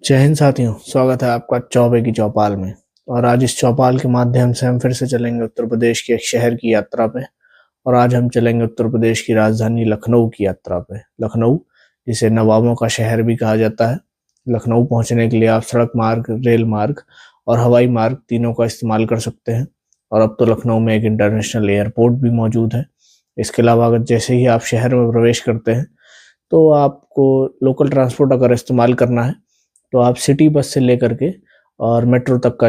जय हिंद साथियों, स्वागत है आपका चौबे की चौपाल में। और आज इस चौपाल के माध्यम से हम फिर से चलेंगे उत्तर प्रदेश के एक शहर की यात्रा पे। और आज हम चलेंगे उत्तर प्रदेश की राजधानी लखनऊ की यात्रा पे। लखनऊ, जिसे नवाबों का शहर भी कहा जाता है। लखनऊ पहुंचने के लिए आप सड़क मार्ग, रेल मार्ग और हवाई मार्ग तीनों का इस्तेमाल कर सकते हैं। और अब तो लखनऊ में एक इंटरनेशनल एयरपोर्ट भी मौजूद है। इसके अलावा अगर जैसे ही आप शहर में प्रवेश करते हैं तो आपको लोकल ट्रांसपोर्ट अगर इस्तेमाल करना है तो आप सिटी बस से लेकर के और मेट्रो तक का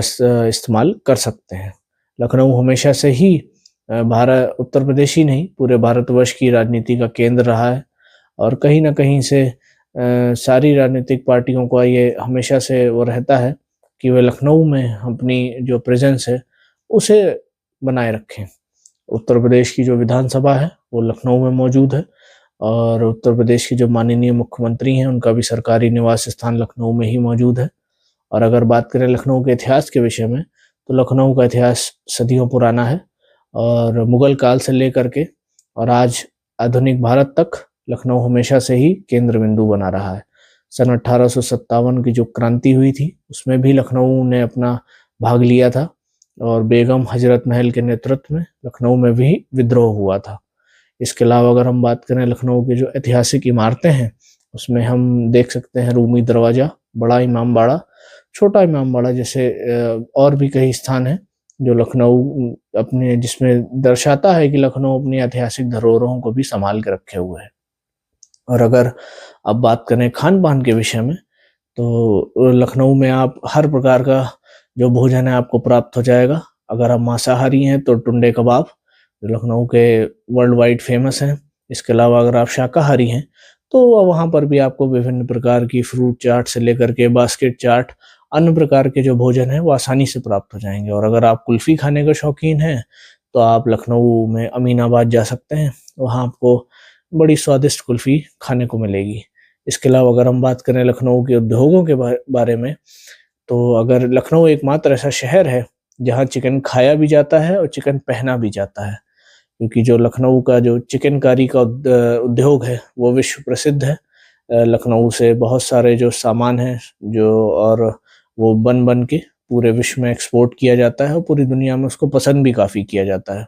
इस्तेमाल कर सकते हैं। लखनऊ हमेशा से ही भारत, उत्तर प्रदेश ही नहीं पूरे भारतवर्ष की राजनीति का केंद्र रहा है। और कहीं ना कहीं से सारी राजनीतिक पार्टियों का ये हमेशा से वो रहता है कि वे लखनऊ में अपनी जो प्रेजेंस है उसे बनाए रखें। उत्तर प्रदेश की जो विधानसभा है वो लखनऊ में मौजूद है। और उत्तर प्रदेश के जो माननीय मुख्यमंत्री हैं उनका भी सरकारी निवास स्थान लखनऊ में ही मौजूद है। और अगर बात करें लखनऊ के इतिहास के विषय में तो लखनऊ का इतिहास सदियों पुराना है। और मुगल काल से लेकर के और आज आधुनिक भारत तक लखनऊ हमेशा से ही केंद्र बिंदु बना रहा है। सन 1857 की जो क्रांति हुई थी उसमें भी लखनऊ ने अपना भाग लिया था। और बेगम हजरत महल के नेतृत्व में लखनऊ में भी विद्रोह हुआ था। इसके अलावा अगर हम बात करें लखनऊ की जो ऐतिहासिक इमारतें हैं उसमें हम देख सकते हैं रूमी दरवाजा, बड़ा इमाम बाड़ा, छोटा इमाम बाड़ा जैसे और भी कई स्थान हैं जो लखनऊ अपने जिसमें दर्शाता है कि लखनऊ अपनी ऐतिहासिक धरोहरों को भी संभाल के रखे हुए है। और अगर अब बात करें खान पान के विषय में तो लखनऊ में आप हर प्रकार का जो भोजन है आपको प्राप्त हो जाएगा। अगर आप मांसाहारी हैं तो टुंडे कबाब जो लखनऊ के वर्ल्ड वाइड फेमस हैं। इसके अलावा अगर आप शाकाहारी हैं तो वहाँ पर भी आपको विभिन्न प्रकार की फ्रूट चाट से लेकर के बास्केट चाट, अन्य प्रकार के जो भोजन है वो आसानी से प्राप्त हो जाएंगे। और अगर आप कुल्फ़ी खाने का शौकीन हैं तो आप लखनऊ में अमीनाबाद जा सकते हैं, वहाँ आपको बड़ी स्वादिष्ट कुल्फ़ी खाने को मिलेगी। इसके अलावा अगर हम बात करें लखनऊ के उद्योगों के बारे में तो अगर लखनऊ एकमात्र ऐसा शहर है जहाँ चिकन खाया भी जाता है और चिकन पहना भी जाता है, क्योंकि जो लखनऊ का जो चिकनकारी का उद्योग है वो विश्व प्रसिद्ध है। लखनऊ से बहुत सारे जो सामान हैं जो और वो बन बन के पूरे विश्व में एक्सपोर्ट किया जाता है और पूरी दुनिया में उसको पसंद भी काफ़ी किया जाता है।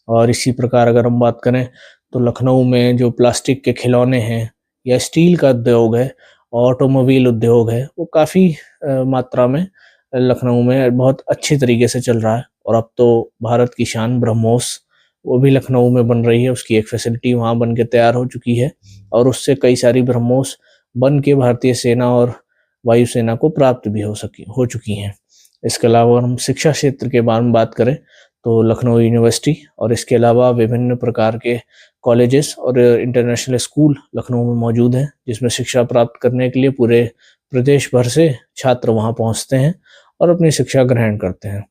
और इसी प्रकार अगर हम बात करें तो लखनऊ में जो प्लास्टिक के खिलौने हैं या स्टील का उद्योग है, ऑटोमोबाइल उद्योग है, वो काफ़ी मात्रा में लखनऊ में बहुत अच्छी तरीके से चल रहा है। और अब तो भारत की शान ब्रह्मोस वो भी लखनऊ में बन रही है, उसकी एक फैसिलिटी वहाँ बन के तैयार हो चुकी है। और उससे कई सारी ब्रह्मोस बन के भारतीय सेना और वायुसेना को प्राप्त भी हो चुकी हैं। इसके अलावा अगर हम शिक्षा क्षेत्र के बारे में बात करें तो लखनऊ यूनिवर्सिटी और इसके अलावा विभिन्न प्रकार के कॉलेजेस और इंटरनेशनल स्कूल लखनऊ में मौजूद हैं, जिसमें शिक्षा प्राप्त करने के लिए पूरे प्रदेश भर से छात्र वहाँ पहुँचते हैं और अपनी शिक्षा ग्रहण करते हैं।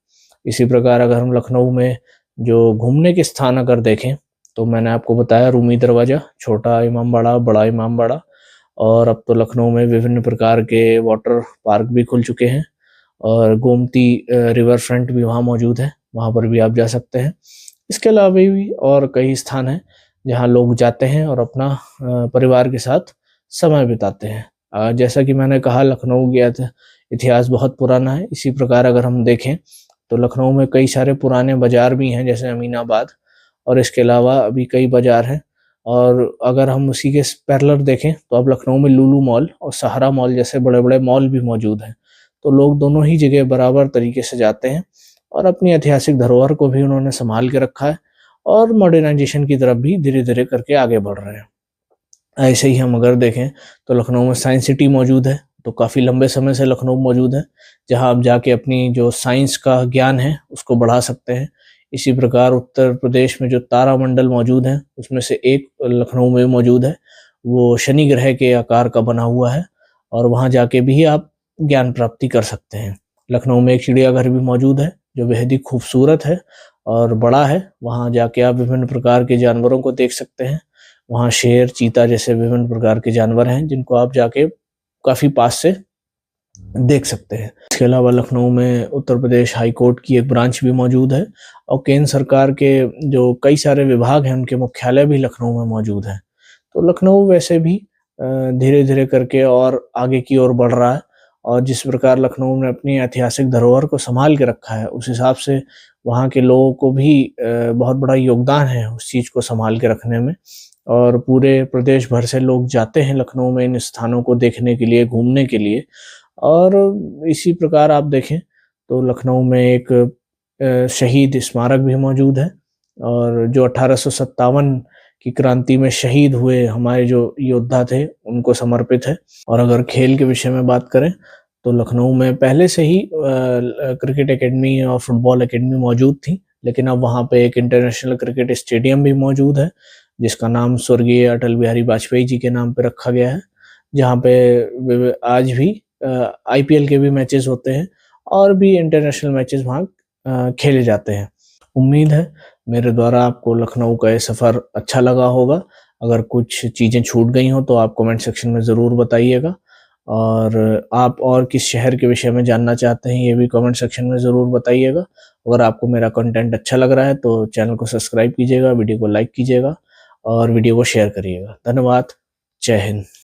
इसी प्रकार अगर हम लखनऊ में जो घूमने के स्थान अगर देखें तो मैंने आपको बताया रूमी दरवाज़ा, छोटा इमाम बाड़ा, बड़ा इमाम बाड़ा। और अब तो लखनऊ में विभिन्न प्रकार के वाटर पार्क भी खुल चुके हैं और गोमती रिवर फ्रंट भी वहाँ मौजूद है, वहाँ पर भी आप जा सकते हैं। इसके अलावा भी और कई स्थान हैं जहाँ लोग जाते हैं और अपना परिवार के साथ समय बिताते हैं। जैसा कि मैंने कहा लखनऊ का इतिहास बहुत पुराना है। इसी प्रकार अगर हम देखें तो लखनऊ में कई सारे पुराने बाज़ार भी हैं जैसे अमीनाबाद, और इसके अलावा अभी कई बाज़ार हैं। और अगर हम उसी के पैरेलल देखें तो अब लखनऊ में लुलु मॉल और सहारा मॉल जैसे बड़े-बड़े मॉल भी मौजूद हैं। तो लोग दोनों ही जगह बराबर तरीके से जाते हैं और अपनी ऐतिहासिक धरोहर को भी उन्होंने सँभाल के रखा है और मॉडर्नाइज़ेशन की तरफ भी धीरे-धीरे करके आगे बढ़ रहे हैं। ऐसे ही हम अगर देखें तो लखनऊ में साइंस सिटी मौजूद है, तो काफ़ी लंबे समय से लखनऊ मौजूद है, जहाँ आप जाके अपनी जो साइंस का ज्ञान है उसको बढ़ा सकते हैं। इसी प्रकार उत्तर प्रदेश में जो तारामंडल मौजूद है उसमें से एक लखनऊ में मौजूद है, वो शनि ग्रह के आकार का बना हुआ है और वहाँ जाके भी आप ज्ञान प्राप्ति कर सकते हैं। लखनऊ में एक चिड़ियाघर भी मौजूद है जो बेहद ही खूबसूरत है और बड़ा है, वहाँ जाके आप विभिन्न प्रकार के जानवरों को देख सकते हैं। वहाँ शेर, चीता जैसे विभिन्न प्रकार के जानवर हैं जिनको आप जाके काफ़ी पास से देख सकते हैं। इसके अलावा लखनऊ में उत्तर प्रदेश हाई कोर्ट की एक ब्रांच भी मौजूद है और केंद्र सरकार के जो कई सारे विभाग हैं उनके मुख्यालय भी लखनऊ में मौजूद हैं। तो लखनऊ वैसे भी धीरे-धीरे करके और आगे की ओर बढ़ रहा है और जिस प्रकार लखनऊ ने अपनी ऐतिहासिक धरोहर को संभाल के रखा है, उस हिसाब से वहाँ के लोगों को भी बहुत बड़ा योगदान है उस चीज़ को संभाल के रखने में। और पूरे प्रदेश भर से लोग जाते हैं लखनऊ में इन स्थानों को देखने के लिए, घूमने के लिए। और इसी प्रकार आप देखें तो लखनऊ में एक शहीद स्मारक भी मौजूद है, और जो 1857 की क्रांति में शहीद हुए हमारे जो योद्धा थे, उनको समर्पित है। और अगर खेल के विषय में बात करें तो लखनऊ में पहले से ही क्रिकेट एकेडमी और फुटबॉल एकेडमी मौजूद थी, लेकिन अब वहाँ पे एक इंटरनेशनल क्रिकेट स्टेडियम भी मौजूद है, जिसका नाम स्वर्गीय अटल बिहारी वाजपेयी जी के नाम पे रखा गया है, जहाँ पे आज भी आईपीएल के भी मैचेस होते हैं और भी इंटरनेशनल मैचेस वहाँ खेले जाते हैं। उम्मीद है मेरे द्वारा आपको लखनऊ का ये सफ़र अच्छा लगा होगा। अगर कुछ चीज़ें छूट गई हों तो आप कमेंट सेक्शन में ज़रूर बताइएगा, और आप और किस शहर के विषय में जानना चाहते हैं ये भी कमेंट सेक्शन में ज़रूर बताइएगा। अगर आपको मेरा कंटेंट अच्छा लग रहा है तो चैनल को सब्सक्राइब कीजिएगा, वीडियो को लाइक कीजिएगा और वीडियो को शेयर करिएगा। धन्यवाद। जय हिंद।